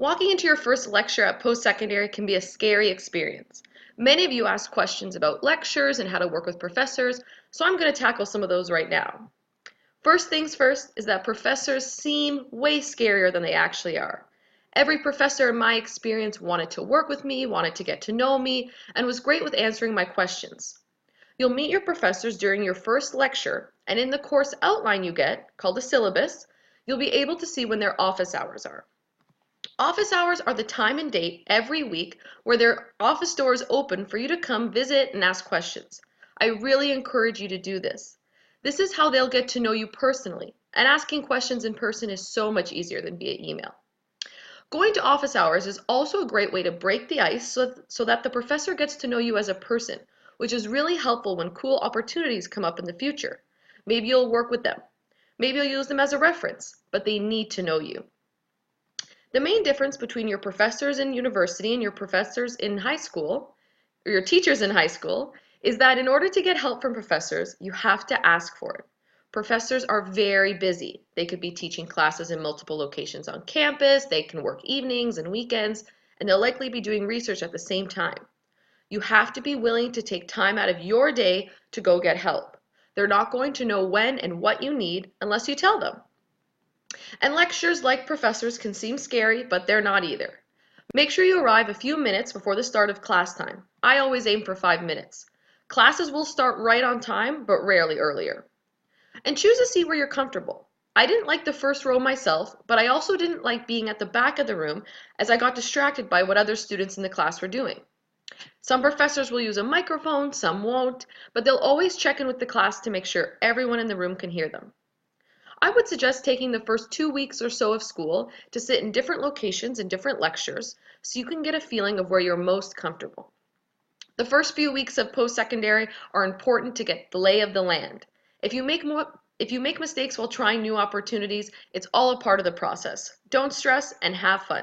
Walking into your first lecture at post-secondary can be a scary experience. Many of you ask questions about lectures and how to work with professors, so I'm going to tackle some of those right now. First things first is that professors seem way scarier than they actually are. Every professor in my experience wanted to work with me, wanted to get to know me, and was great with answering my questions. You'll meet your professors during your first lecture, and in the course outline you get, called a syllabus, you'll be able to see when their office hours are. Office hours are the time and date every week where their office doors open for you to come visit and ask questions. I really encourage you to do this. This is how they'll get to know you personally, and asking questions in person is so much easier than via email. Going to office hours is also a great way to break the ice so that the professor gets to know you as a person, which is really helpful when cool opportunities come up in the future. Maybe you'll work with them. Maybe you'll use them as a reference, but they need to know you. The main difference between your professors in university and your professors in high school, or your teachers in high school, is that in order to get help from professors, you have to ask for it. Professors are very busy. They could be teaching classes in multiple locations on campus, they can work evenings and weekends, and they'll likely be doing research at the same time. You have to be willing to take time out of your day to go get help. They're not going to know when and what you need unless you tell them. And lectures, like professors, can seem scary, but they're not either. Make sure you arrive a few minutes before the start of class time. I always aim for 5 minutes. Classes will start right on time, but rarely earlier. And choose a seat where you're comfortable. I didn't like the first row myself, but I also didn't like being at the back of the room as I got distracted by what other students in the class were doing. Some professors will use a microphone, some won't, but they'll always check in with the class to make sure everyone in the room can hear them. I would suggest taking the first 2 weeks or so of school to sit in different locations and different lectures so you can get a feeling of where you're most comfortable. The first few weeks of post-secondary are important to get the lay of the land. If you make mistakes while trying new opportunities, it's all a part of the process. Don't stress and have fun.